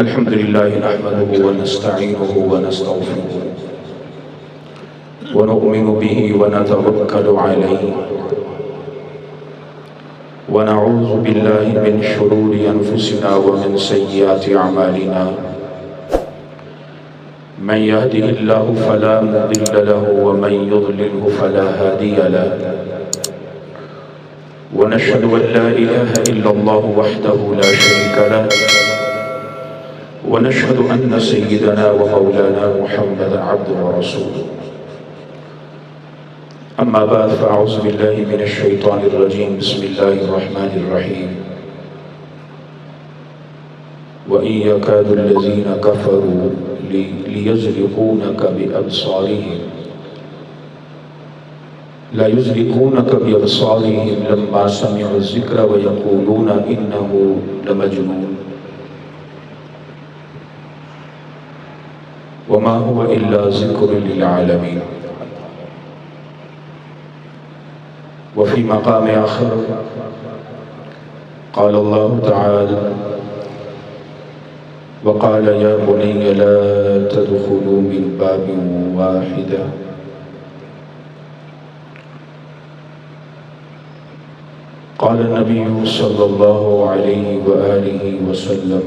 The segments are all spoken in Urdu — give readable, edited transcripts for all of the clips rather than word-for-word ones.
الحمد لله نحمده ونستعينه ونستغفره ونؤمن به ونتوكل عليه ونعوذ بالله من شرور أنفسنا ومن سيئات أعمالنا من يهده الله فلا مضل له ومن يضلله فلا هادي له ونشهد أن لا إله إلا الله وحده لا شريك له ونشهد أن سيدنا ومولانا محمدا عبده ورسوله أما بعد فأعوذ بالله من الشيطان الرجيم بسم الله الرحمن الرحيم وإن يكاد الذين كفروا ليزلقونك بأبصارهم لا يزلقونك بأبصارهم لما سمعوا الذكر ويقولون إنه لمجنون وما هو إلا ذكر للعالمين وفي مقام آخر قال الله تعالى وقال يا بني لا تدخلوا من باب واحدة قال النبي صلى الله عليه وآله وسلم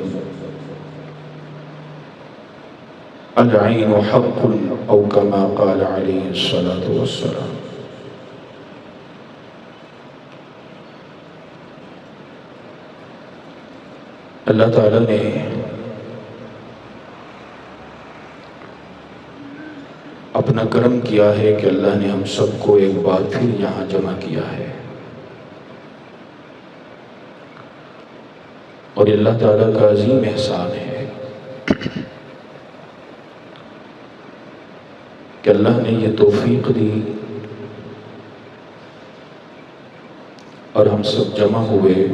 العين حق أو كما قال عليه الصلاة والسلام. اللہ تعالیٰ نے اپنا کرم کیا ہے کہ اللہ نے ہم سب کو ایک بار پھر یہاں جمع کیا ہے، اور اللہ تعالیٰ کا عظیم احسان ہے کہ اللہ نے یہ توفیق دی اور ہم سب جمع ہوئے،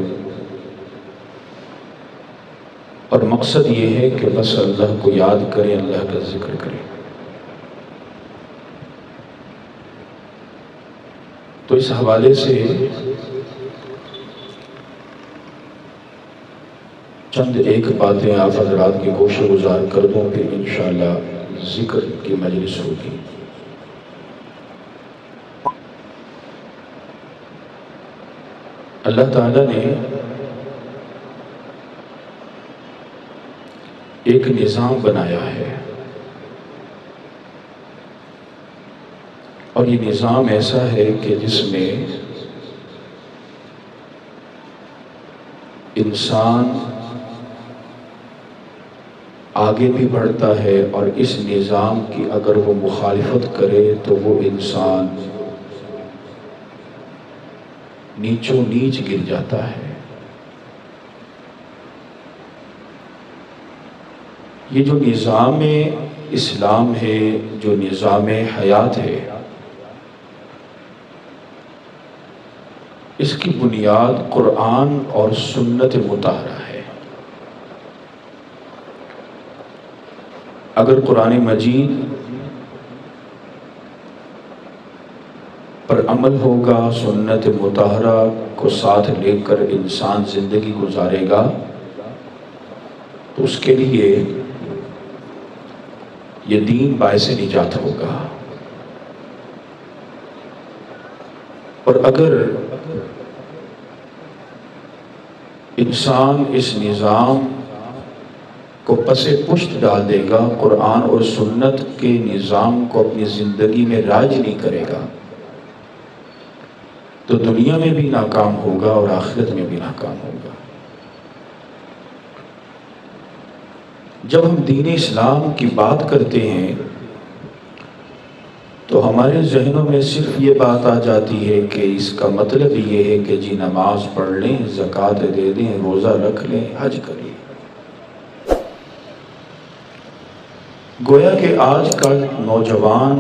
اور مقصد یہ ہے کہ بس اللہ کو یاد کریں، اللہ کا ذکر کریں۔ تو اس حوالے سے چند ایک باتیں آپ حضرات کی گوش گزار کر دوں، پھر انشاءاللہ ذکر کی مجلس ہوگی۔ اللہ تعالیٰ نے ایک نظام بنایا ہے، اور یہ نظام ایسا ہے کہ جس میں انسان آگے بھی بڑھتا ہے، اور اس نظام کی اگر وہ مخالفت کرے تو وہ انسان نیچوں نیچ گر جاتا ہے۔ یہ جو نظام اسلام ہے، جو نظام حیات ہے، اس کی بنیاد قرآن اور سنت مطہرہ ہے۔ اگر قرآن مجید پر عمل ہوگا، سنت مطہرہ کو ساتھ لے کر انسان زندگی گزارے گا، تو اس کے لیے یہ دین باعث نجات ہوگا۔ اور اگر انسان اس نظام کو پس پشت ڈال دے گا، قرآن اور سنت کے نظام کو اپنی زندگی میں راج نہیں کرے گا، تو دنیا میں بھی ناکام ہوگا اور آخرت میں بھی ناکام ہوگا۔ جب ہم دین اسلام کی بات کرتے ہیں تو ہمارے ذہنوں میں صرف یہ بات آ جاتی ہے کہ اس کا مطلب یہ ہے کہ جی نماز پڑھ لیں، زکوٰۃ دے دیں، روزہ رکھ لیں، حج کریں۔ گویا کہ آج کا نوجوان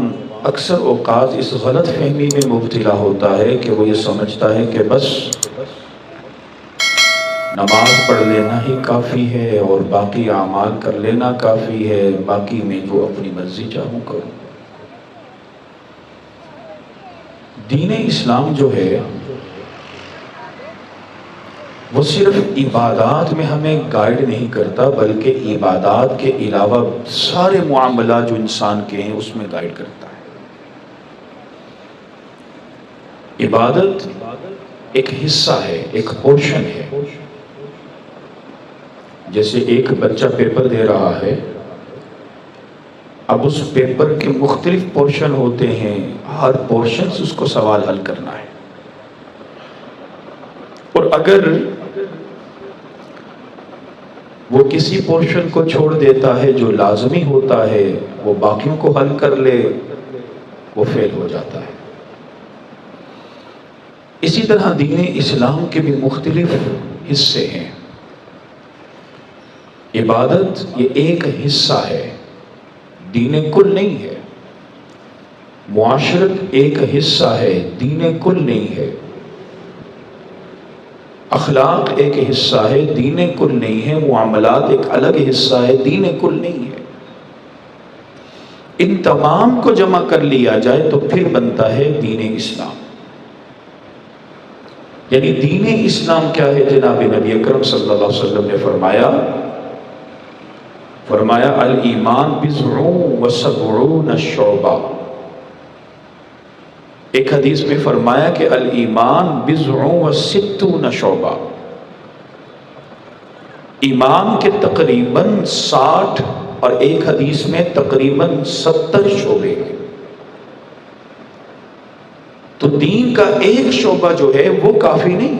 اکثر اوقات اس غلط فہمی میں مبتلا ہوتا ہے کہ وہ یہ سمجھتا ہے کہ بس نماز پڑھ لینا ہی کافی ہے اور باقی اعمال کر لینا کافی ہے، باقی میں جو اپنی مرضی چاہوں کروں۔ دین اسلام جو ہے وہ صرف عبادات میں ہمیں گائیڈ نہیں کرتا، بلکہ عبادات کے علاوہ سارے معاملات جو انسان کے ہیں اس میں گائیڈ کرتا ہے۔ عبادت ایک حصہ ہے، ایک پورشن ہے۔ جیسے ایک بچہ پیپر دے رہا ہے، اب اس پیپر کے مختلف پورشن ہوتے ہیں، ہر پورشن سے اس کو سوال حل کرنا ہے، اور اگر وہ کسی پورشن کو چھوڑ دیتا ہے جو لازمی ہوتا ہے، وہ باقیوں کو حل کر لے، وہ فیل ہو جاتا ہے۔ اسی طرح دین اسلام کے بھی مختلف حصے ہیں۔ عبادت یہ ایک حصہ ہے، دین کل نہیں ہے۔ معاشرت ایک حصہ ہے، دین کل نہیں ہے۔ اخلاق ایک حصہ ہے، دین کل نہیں ہے۔ معاملات ایک الگ حصہ ہے، دین کل نہیں ہے۔ ان تمام کو جمع کر لیا جائے تو پھر بنتا ہے دین اسلام۔ یعنی دین اسلام کیا ہے؟ جناب نبی اکرم صلی اللہ علیہ وسلم نے فرمایا الایمان بضع و سبعون شعبہ۔ ایک حدیث میں فرمایا کہ الایمان بضع و ستون شعبہ، ایمان کے تقریباً 60 اور ایک حدیث میں تقریباً 70 شعبے ہیں۔ تو دین کا ایک شعبہ جو ہے وہ کافی نہیں،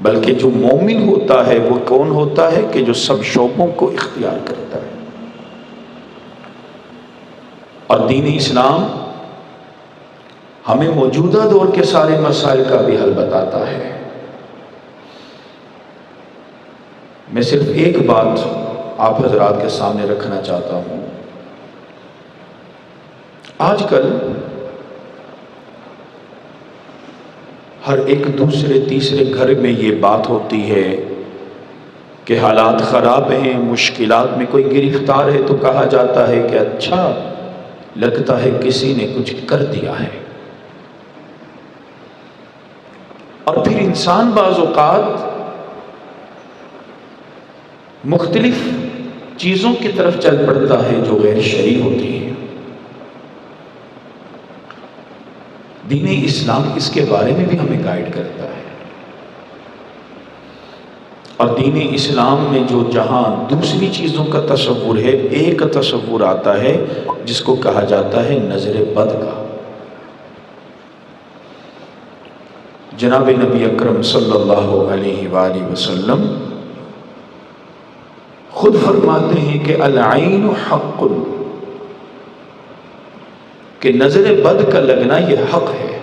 بلکہ جو مومن ہوتا ہے وہ کون ہوتا ہے کہ جو سب شعبوں کو اختیار کرتا ہے۔ اور دین اسلام ہمیں موجودہ دور کے سارے مسائل کا بھی حل بتاتا ہے۔ میں صرف ایک بات آپ حضرات کے سامنے رکھنا چاہتا ہوں۔ آج کل ہر ایک دوسرے تیسرے گھر میں یہ بات ہوتی ہے کہ حالات خراب ہیں، مشکلات میں کوئی گرفتار ہے تو کہا جاتا ہے کہ اچھا لگتا ہے کسی نے کچھ کر دیا ہے۔ اور پھر انسان بعض اوقات مختلف چیزوں کی طرف چل پڑتا ہے جو غیر شرعی ہوتی ہیں۔ دین اسلام اس کے بارے میں بھی ہمیں گائیڈ کرتا ہے، اور دین اسلام میں جو جہاں دوسری چیزوں کا تصور ہے، ایک تصور آتا ہے جس کو کہا جاتا ہے نظر بد کا۔ جناب نبی اکرم صلی اللہ علیہ وآلہ وسلم خود فرماتے ہیں کہ العین حق، کہ نظر بد کا لگنا یہ حق ہے،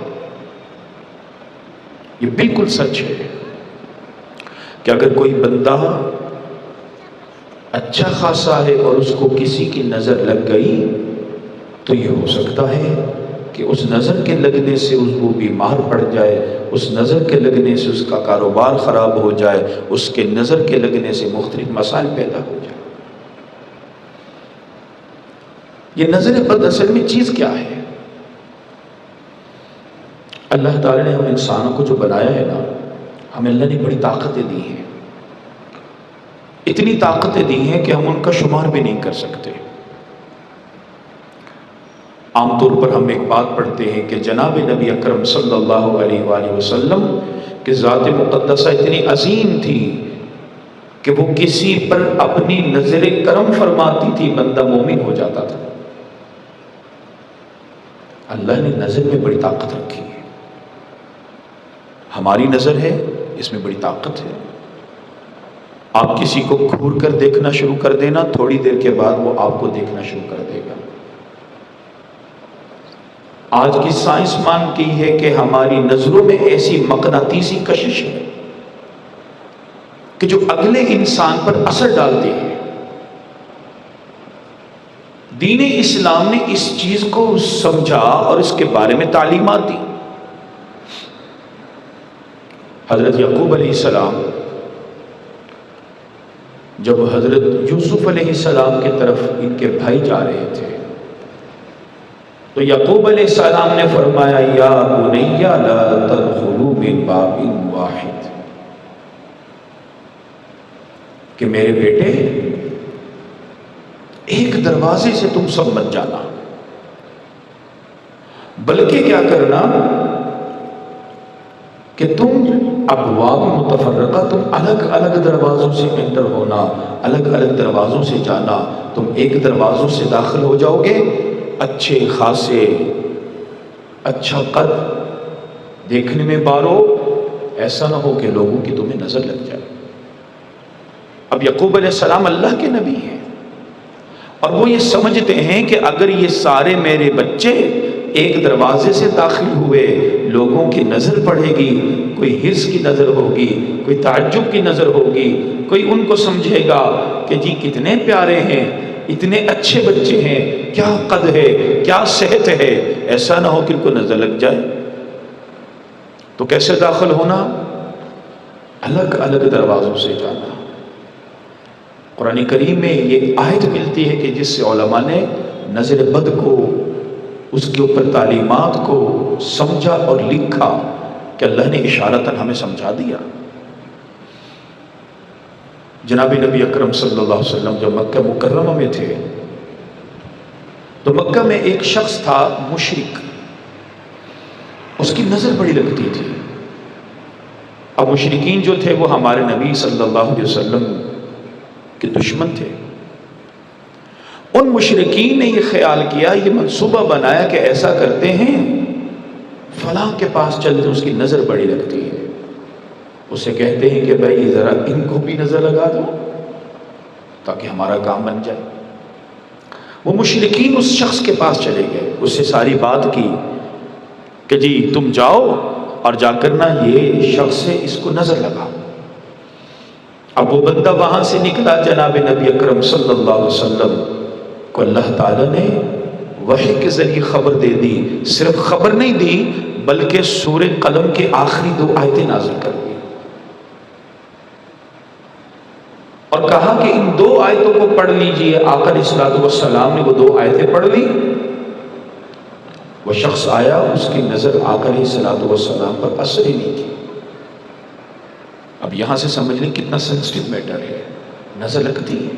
یہ بالکل سچ ہے کہ اگر کوئی بندہ اچھا خاصا ہے اور اس کو کسی کی نظر لگ گئی تو یہ ہو سکتا ہے کہ اس نظر کے لگنے سے اس کو بیمار پڑ جائے، اس نظر کے لگنے سے اس کا کاروبار خراب ہو جائے، اس کے نظر کے لگنے سے مختلف مسائل پیدا ہو جائے۔ یہ نظر بد اصل میں چیز کیا ہے؟ اللہ تعالی نے ہم انسانوں کو جو بنایا ہے نا، ہمیں اللہ نے بڑی طاقتیں دی ہیں، اتنی طاقتیں دی ہیں کہ ہم ان کا شمار بھی نہیں کر سکتے۔ عام طور پر ہم ایک بات پڑھتے ہیں کہ جناب نبی اکرم صلی اللہ علیہ وآلہ وسلم کہ ذات مقدسہ اتنی عظیم تھی کہ وہ کسی پر اپنی نظر کرم فرماتی تھی، بندہ مومن ہو جاتا تھا۔ اللہ نے نظر میں بڑی طاقت رکھی ہے، ہماری نظر ہے اس میں بڑی طاقت ہے۔ آپ کسی کو گھور کر دیکھنا شروع کر دینا، تھوڑی دیر کے بعد وہ آپ کو دیکھنا شروع کر دے گا۔ آج کی سائنس مانتی ہے کہ ہماری نظروں میں ایسی مقناطیسی کشش ہے کہ جو اگلے انسان پر اثر ڈالتی ہے۔ دین اسلام نے اس چیز کو سمجھا اور اس کے بارے میں تعلیمات دی۔ حضرت یعقوب علیہ السلام جب حضرت یوسف علیہ السلام کی طرف ان کے بھائی جا رہے تھے تو یعقوب علیہ السلام نے فرمایا یا بنی لا تدخلوا من باب واحد، کہ میرے بیٹے ایک دروازے سے تم سب مت جانا، بلکہ کیا کرنا کہ تم ابواب متفرقہ، تم الگ الگ دروازوں سے انٹر ہونا، الگ الگ دروازوں سے جانا۔ تم ایک دروازوں سے داخل ہو جاؤ گے، اچھے خاصے، اچھا قد، دیکھنے میں بارو، ایسا نہ ہو کہ لوگوں کی تمہیں نظر لگ جائے۔ اب یعقوب علیہ السلام اللہ کے نبی ہیں، اور وہ یہ سمجھتے ہیں کہ اگر یہ سارے میرے بچے ایک دروازے سے داخل ہوئے، لوگوں کی نظر پڑے گی، کوئی حرص کی نظر ہوگی، کوئی تعجب کی نظر ہوگی، کوئی ان کو سمجھے گا کہ جی کتنے پیارے ہیں، اتنے اچھے بچے ہیں، کیا قد ہے، کیا صحت ہے، ایسا نہ ہو کہ ان کو نظر لگ جائے۔ تو کیسے داخل ہونا؟ الگ الگ دروازوں سے جانا۔ قرآن کریم میں یہ آیت ملتی ہے کہ جس سے علماء نے نظر بد کو، اس کے اوپر تعلیمات کو سمجھا اور لکھا کہ اللہ نے اشارتاً ہمیں سمجھا دیا۔ جناب نبی اکرم صلی اللہ علیہ وسلم جب مکہ مکرمہ میں تھے تو مکہ میں ایک شخص تھا مشرک، اس کی نظر بڑی لگتی تھی۔ اب مشرکین جو تھے وہ ہمارے نبی صلی اللہ علیہ وسلم کے دشمن تھے۔ ان مشرکین نے یہ خیال کیا، یہ منصوبہ بنایا کہ ایسا کرتے ہیں فلاں کے پاس چلتے، اس کی نظر بڑی لگتی ہے، اسے کہتے ہیں کہ بھائی ذرا ان کو بھی نظر لگا دو تاکہ ہمارا کام بن جائے۔ وہ مشرکین اس شخص کے پاس چلے گئے، اس سے ساری بات کی کہ جی تم جاؤ اور جا کر نا یہ شخص ہے، اس کو نظر لگا۔ اب وہ بندہ وہاں سے نکلا، جناب نبی اکرم صلی اللہ علیہ وسلم کو اللہ تعالیٰ نے وحی کے ذریعے خبر دے دی۔ صرف خبر نہیں دی بلکہ سورہ قلم کے آخری 2 آیتیں نازل کر دی اور کہا کہ ان 2 آیتوں کو پڑھ لیجئے۔ آقا علیہ الصلوۃ والسلام نے وہ 2 آیتیں پڑھ لی، وہ شخص آیا، اس کی نظر آقا علیہ الصلوۃ والسلام پر اثر ہی نہیں کی۔ اب یہاں سے سمجھ لیں کتنا سینسٹیو میٹر ہے، نظر لگتی ہے۔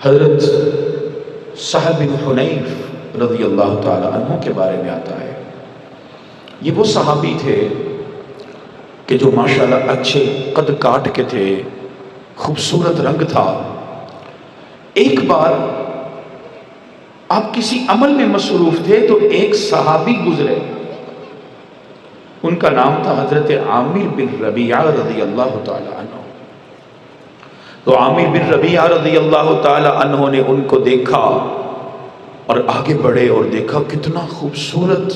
حضرت سہل بن حنیف رضی اللہ تعالی عنہ کے بارے میں آتا ہے، یہ وہ صحابی تھے کہ جو ماشاءاللہ اچھے قد کاٹ کے تھے، خوبصورت رنگ تھا۔ ایک بار آپ کسی عمل میں مصروف تھے تو ایک صحابی گزرے، ان کا نام تھا حضرت عامر بن ربیعہ رضی اللہ تعالی عنہ۔ تو عامر بن ربیعہ رضی اللہ تعالی عنہ نے ان کو دیکھا اور آگے بڑھے اور دیکھا کتنا خوبصورت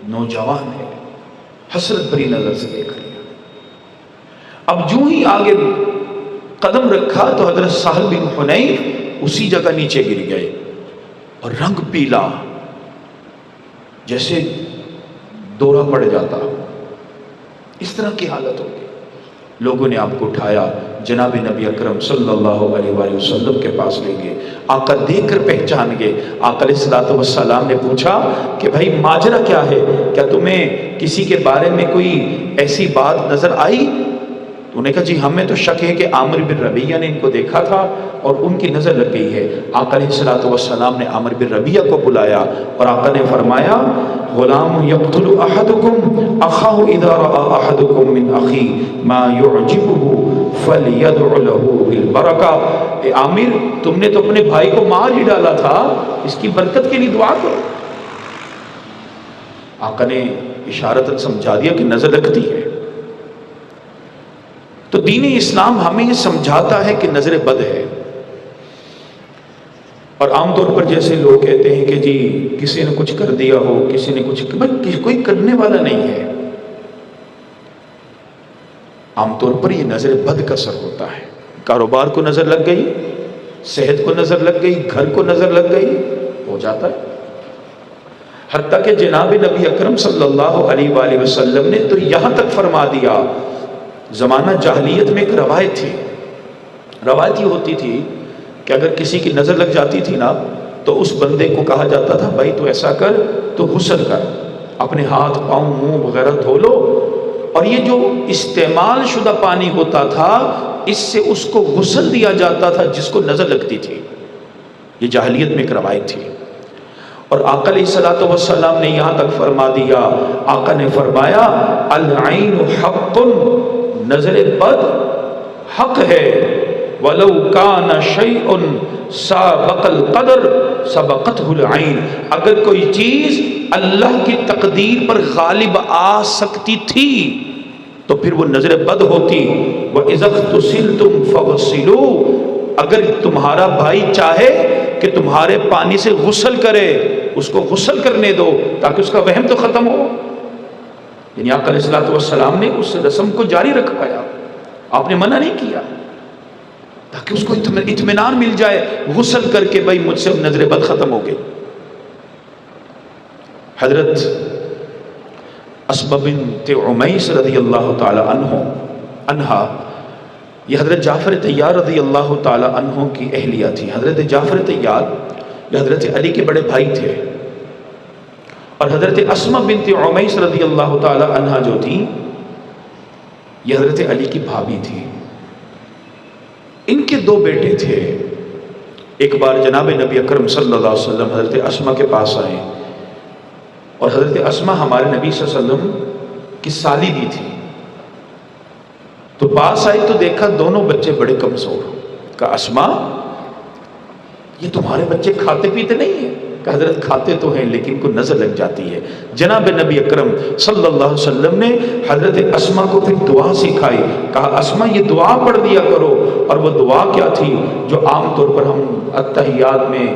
نوجوان ہے، حسرت بھری نظر سے دیکھ لیا۔ اب جو ہی آگے قدم رکھا تو حضرت سہل بن حنیف اسی جگہ نیچے گر گئے اور رنگ پیلا، جیسے دورہ پڑ جاتا، اس طرح کی حالت ہو گئی۔ لوگوں نے آپ کو اٹھایا، جناب نبی اکرم صلی اللہ علیہ وآلہ وسلم کے پاس لے گئے۔ آقا دیکھ کر پہچان گئے۔ آقا علیہ الصلوۃ والسلام نے پوچھا کہ بھائی ماجرا کیا ہے، کیا تمہیں کسی کے بارے میں کوئی ایسی بات نظر آئی؟ تو انہوں نے کہا جی ہمیں تو شک ہے کہ عامر بن ربیعہ نے ان کو دیکھا تھا اور ان کی نظر لگ گئی ہے۔ آقا علیہ الصلوۃ والسلام نے عامر بن ربیعہ کو بلایا اور آقا نے فرمایا غلام یقتل احدکم اخاہ اذا رأى احدکم من اخی ما يعجبه فلیدع له بالبرکہ۔ اے عامر تم نے تو اپنے بھائی کو مار ہی ڈالا تھا، اس کی برکت کے لیے دعا کرو۔ آقا نے اشارتاً سمجھا دیا کہ نظر لگتی ہے۔ تو دین اسلام ہمیں یہ سمجھاتا ہے کہ نظر بد ہے، اور عام طور پر جیسے لوگ کہتے ہیں کہ جی کسی نے کچھ کر دیا ہو، کسی نے کچھ، کوئی کرنے والا نہیں ہے۔ عام طور پر یہ نظر بد کا اثر ہوتا ہے، کاروبار کو نظر لگ گئی، صحت کو نظر لگ گئی، گھر کو نظر لگ گئی، ہو جاتا ہے۔ حتیٰ کہ جناب نبی اکرم صلی اللہ علیہ وآلہ وسلم نے تو یہاں تک فرما دیا، زمانہ جاہلیت میں ایک روایت تھی، روایت یہ ہوتی تھی کہ اگر کسی کی نظر لگ جاتی تھی نا تو اس بندے کو کہا جاتا تھا بھائی تو ایسا کر، تو غسل کر، اپنے ہاتھ پاؤں منہ وغیرہ دھو لو اور یہ جو استعمال شدہ پانی ہوتا تھا اس سے اس کو غسل دیا جاتا تھا جس کو نظر لگتی تھی. یہ جاہلیت میں ایک روایت تھی. اور آقا علیہ الصلوۃ والسلام نے یہاں تک فرما دیا، آقا نے فرمایا العین حق، نظر بد حق ہے، وَلَوْ كَانَ شَيْءٌ سَابَقَ الْقَدْرَ سَبَقَتْهُ الْعَيْنُ، اگر کوئی چیز اللہ کی تقدیر پر غالب آ سکتی تھی تو پھر وہ نظر بد ہوتی. وَإِذَا اغْتُسِلْتُمْ فَاغْسِلُوا، اگر تمہارا بھائی چاہے کہ تمہارے پانی سے غسل کرے اس کو غسل کرنے دو تاکہ اس کا وہم تو ختم ہو. یعنی آقا علیہ الصلوۃ والسلام نے اس رسم کو جاری رکھوایا، آپ نے منع نہیں کیا تاکہ اس کو اطمینان مل جائے غسل کر کے بھائی مجھ سے نظر بد ختم ہو گئی. حضرت اسماء بنت عمیس رضی اللہ تعالی عنہا، یہ حضرت جعفر طیار رضی اللہ تعالی عنہ کی اہلیہ تھی. حضرت جعفر طیار یہ حضرت علی کے بڑے بھائی تھے، اور حضرت اسماء بنت عمیس رضی اللہ تعالی عنہ جو تھی یہ حضرت علی کی بھابی تھی. ان کے دو بیٹے تھے. ایک بار جناب نبی اکرم صلی اللہ علیہ وسلم حضرت اسماء کے پاس آئے، اور حضرت اسماء ہمارے نبی صلی اللہ علیہ وسلم کی سالی بھی تھی. تو پاس آئی تو دیکھا دونوں بچے بڑے کمزور. کہا اسماء یہ تمہارے بچے کھاتے پیتے نہیں ہیں؟ کہ حضرت کھاتے تو ہیں لیکن کو نظر لگ جاتی ہے. جناب نبی اکرم صلی اللہ علیہ وسلم نے حضرت اسماء کو پھر دعا سکھائی. کہا اسماء یہ دعا پڑھ دیا کرو. اور وہ دعا کیا تھی جو عام طور پر ہم التحیات میں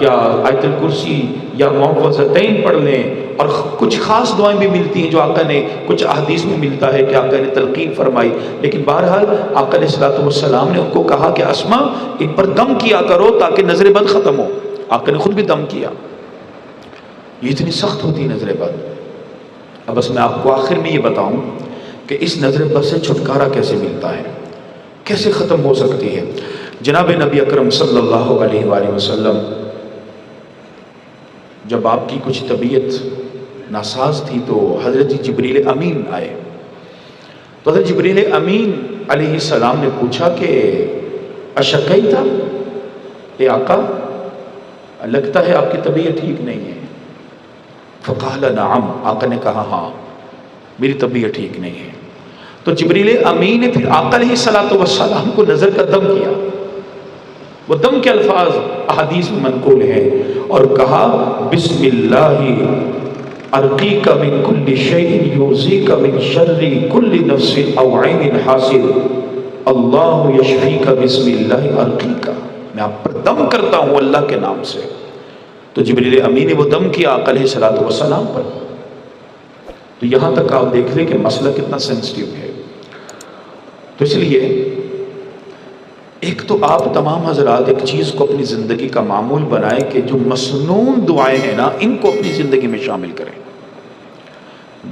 یا آیت الکرسی یا معوذتین پڑھ لیں، اور کچھ خاص دعائیں بھی ملتی ہیں جو آقا نے کچھ احادیث میں ملتا ہے کہ آقا نے تلقین فرمائی. لیکن بہرحال آقا علیہ الصلوۃ والسلام نے ان کو کہا کہ اسماء ان پر دم کیا کرو تاکہ نظر بد ختم ہو. آقا نے خود بھی دم کیا. یہ اتنی سخت ہوتی نظر بد. اب بس میں آپ کو آخر میں یہ بتاؤں کہ اس نظر بد سے چھٹکارا کیسے ملتا ہے، کیسے ختم ہو سکتی ہے. جناب نبی اکرم صلی اللہ علیہ وآلہ وسلم جب آپ کی کچھ طبیعت ناساز تھی تو حضرت جبریل امین آئے. تو حضرت جبریل امین علیہ السلام نے پوچھا کہ اشکیت، اے آقا لگتا ہے آپ کی طبیعت ٹھیک نہیں ہے. فقال نعم، آقا نے کہا ہاں میری طبیعت ٹھیک نہیں ہے. تو جبریل امین نے پھر آقا علیہ الصلوۃ والسلام کو نظر کا دم کیا. وہ دم کے الفاظ احادیث میں منقول ہیں، اور کہا بسم اللہ ارقیک من کل شیء یؤذیک من شر کل نفس او عین حاسد، اللہ یشفیک بسم اللہ ارقیک، میں آپ پر دم کرتا ہوں اللہ کے نام سے. تو جبریل امین نے وہ دم کیا آقا علیہ الصلوۃ والسلام پر. تو یہاں تک آپ دیکھ لیں کہ مسئلہ کتنا سینسٹیو ہے. تو اس لیے ایک تو آپ تمام حضرات ایک چیز کو اپنی زندگی کا معمول بنائیں کہ جو مسنون دعائیں ہیں نا ان کو اپنی زندگی میں شامل کریں.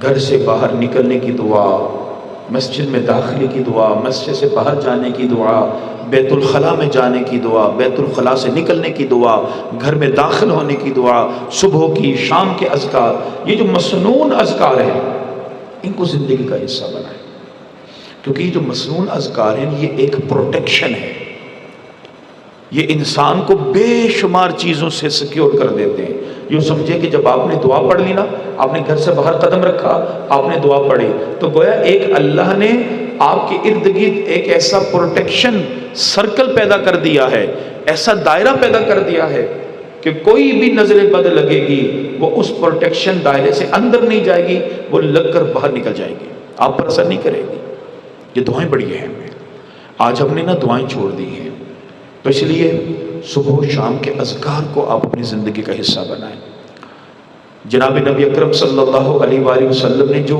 گھر سے باہر نکلنے کی دعا، مسجد میں داخلے کی دعا، مسجد سے باہر جانے کی دعا، بیت الخلاء میں جانے کی دعا، بیت الخلاء سے نکلنے کی دعا، گھر میں داخل ہونے کی دعا، صبح کی شام کے اذکار، یہ جو مسنون اذکار ہیں ان کو زندگی کا حصہ بنائیں. کیونکہ یہ جو مسنون اذکار ہیں یہ ایک پروٹیکشن ہے، یہ انسان کو بے شمار چیزوں سے سیکیور کر دیتے ہیں. یوں سمجھے کہ جب آپ نے دعا پڑھ لی نا، آپ نے گھر سے باہر قدم رکھا، آپ نے دعا پڑھی، تو گویا ایک اللہ نے آپ کے ارد گرد ایک ایسا پروٹیکشن سرکل پیدا کر دیا ہے، ایسا دائرہ پیدا کر دیا ہے کہ کوئی بھی نظر بد لگے گی وہ اس پروٹیکشن دائرے سے اندر نہیں جائے گی، وہ لگ کر باہر نکل جائے گی، آپ پر اثر نہیں کرے گی. یہ دعائیں بڑی اہم ہیں. آج ہم نے نا دعائیں چھوڑ دی ہیں. تو اس لیے صبح و شام کے اذکار کو آپ اپنی زندگی کا حصہ بنائیں. جناب نبی اکرم صلی اللہ علیہ وآلہ وسلم نے جو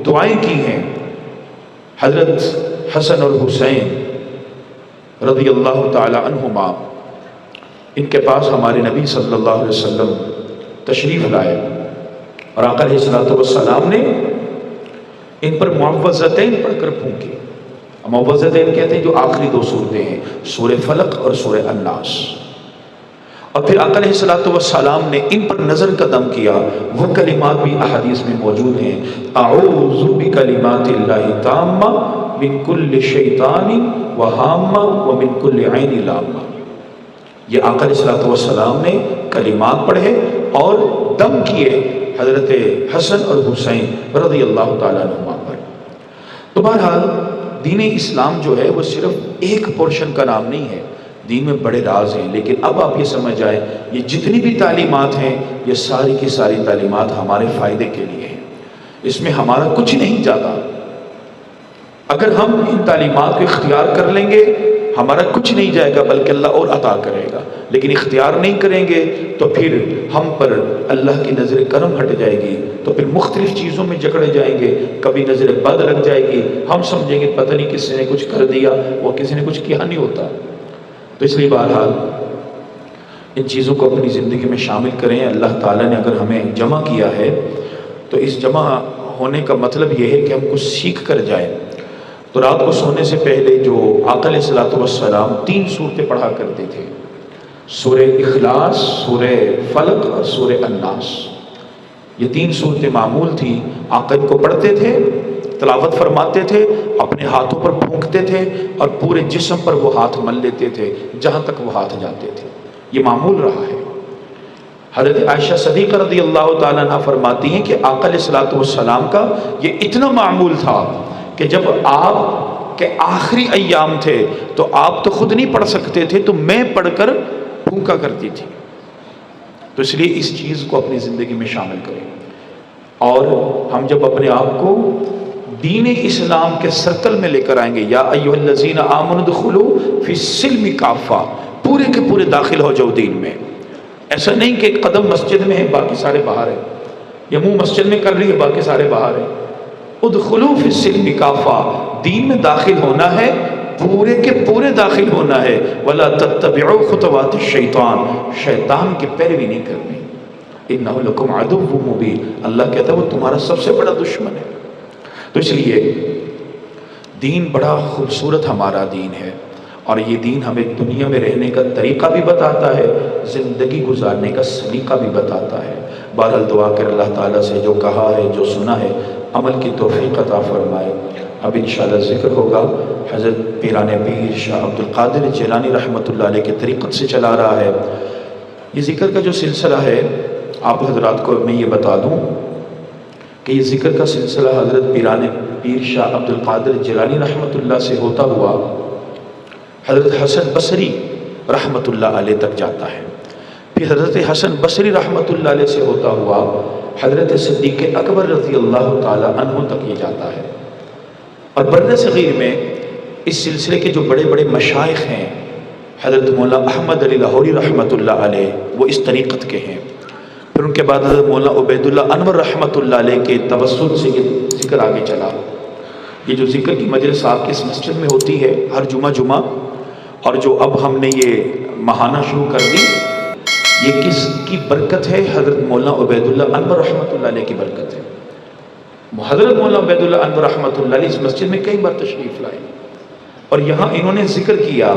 دعائیں کی ہیں، حضرت حسن اور حسین رضی اللہ تعالی عنہما، ان کے پاس ہمارے نبی صلی اللہ علیہ وسلم تشریف لائے، اور آقا علیہ الصلوۃ والسلام نے ان پر معوذتین پڑھ کر پھونکی. معوذتین کہتے ہیں جو آخری دو سورتیں ہیں، سورہ فلق اور سورہ الناس. اور پھر آقا علیہ الصلوۃ والسلام نے ان پر نظر قدم کیا، وہ کلمات بھی احادیث میں موجود ہیں، اعوذ بکلمات اللہ تامہ من کل شیطان وہامہ ومن کل عین لامہ۔ یہ آقا علیہ الصلوۃ والسلام نے کلمات پڑھے اور دم کیے حضرت حسن اور حسین رضی اللہ تعالیٰ عنہما پر۔ تو بہرحال دین اسلام جو ہے وہ صرف ایک پورشن کا نام نہیں ہے، دین میں بڑے راز ہیں، لیکن اب آپ یہ سمجھ جائیں یہ جتنی بھی تعلیمات ہیں یہ ساری کی ساری تعلیمات ہمارے فائدے کے لیے ہیں، اس میں ہمارا کچھ نہیں جاتا۔ اگر ہم ان تعلیمات کو اختیار کر لیں گے ہمارا کچھ نہیں جائے گا بلکہ اللہ اور عطا کرے گا، لیکن اختیار نہیں کریں گے تو پھر ہم پر اللہ کی نظر کرم ہٹ جائے گی، تو پھر مختلف چیزوں میں جکڑے جائیں گے، کبھی نظر بد لگ جائے گی، ہم سمجھیں گے پتہ نہیں کسی نے کچھ کر دیا، وہ کسی نے کچھ کیا نہیں ہوتا۔ تو اس لیے بہرحال ان چیزوں کو اپنی زندگی میں شامل کریں۔ اللہ تعالیٰ نے اگر ہمیں جمع کیا ہے تو اس جمع ہونے کا مطلب یہ ہے کہ ہم کچھ سیکھ کر جائیں۔ تو رات کو سونے سے پہلے جو آقا علیہ الصلوۃ والسلام 3 صورتیں پڑھا کرتے تھے، سورہ اخلاص، سورہ فلق اور سورہ الناس، یہ 3 صورتیں معمول تھی، آقا ان کو پڑھتے تھے، تلاوت فرماتے تھے، اپنے ہاتھوں پر پھونکتے تھے اور پورے جسم پر وہ ہاتھ مل لیتے تھے جہاں تک وہ ہاتھ جاتے تھے، یہ معمول رہا ہے۔ حضرت عائشہ صدیقہ رضی اللہ تعالیٰ عنہ فرماتی ہیں کہ آقا علیہ الصلوۃ والسلام کا یہ اتنا معمول تھا کہ جب آپ کے آخری ایام تھے تو آپ تو خود نہیں پڑھ سکتے تھے تو میں پڑھ کر پھونکا کرتی تھی۔ تو اس لیے اس چیز کو اپنی زندگی میں شامل کریں، اور ہم جب اپنے آپ کو دین اسلام کے سرکل میں لے کر آئیں گے، یا ایھا الذین آمنوا ادخلوا فی السلم کافہ، پورے کے پورے داخل ہو جاؤ دین میں۔ ایسا نہیں کہ ایک قدم مسجد میں ہے باقی سارے باہر ہیں، یا منہ مسجد میں کر رہی ہے باقی سارے باہر ہیں۔ ادخلوا فی السلم کافہ، دین میں داخل ہونا ہے، پورے کے پورے داخل ہونا ہے، ولا تتبعوا خطوات الشیطان، شیطان کی پیروی نہیں کرنی، انہ لکم عدو مبین، اللہ کہتا ہے وہ تمہارا سب سے بڑا دشمن ہے۔ تو اس لیے دین بڑا خوبصورت ہمارا دین ہے، اور یہ دین ہمیں دنیا میں رہنے کا طریقہ بھی بتاتا ہے، زندگی گزارنے کا سلیقہ بھی بتاتا ہے۔ بہرحال دعا کر اللہ تعالیٰ سے جو کہا ہے جو سنا ہے عمل کی توفیق عطا فرمائے۔ اب انشاءاللہ ذکر ہوگا، حضرت پیران پیر شاہ عبد القادر جیلانی رحمۃ اللہ علیہ کے طریقت سے چلا رہا ہے۔ یہ ذکر کا جو سلسلہ ہے آپ حضرات کو میں یہ بتا دوں کہ یہ ذکر کا سلسلہ حضرت پیران پیر شاہ عبد القادر جیلانی رحمۃ اللہ سے ہوتا ہوا حضرت حسن بصری رحمۃ اللہ علیہ تک جاتا ہے، پھر حضرت حسن بصری رحمۃ اللہ علیہ سے ہوتا ہوا حضرت صدیق اکبر رضی اللہ تعالی عنہ تک یہ جاتا ہے۔ اور بر صغیر میں اس سلسلے کے جو بڑے بڑے مشائخ ہیں، حضرت مولا احمد علی لاہوری رحمۃ اللہ علیہ وہ اس طریقت کے ہیں، پھر ان کے بعد حضرت مولا عبید اللہ انور رحمۃ اللہ علیہ کے توسط سے یہ ذکر آگے چلا۔ یہ جو ذکر کی مجلس آپ کے اس مسجد میں ہوتی ہے ہر جمعہ، اور جو اب ہم نے یہ ماہانہ شروع کر دی، یہ کس کی برکت ہے؟ حضرت مولانا عبید اللہ انور رحمۃ اللہ علیہ کی برکت ہے۔ حضرت مولانا عبید اللہ انور رحمۃ اللہ علیہ اس مسجد میں کئی بار تشریف لائے، اور یہاں انہوں نے ذکر کیا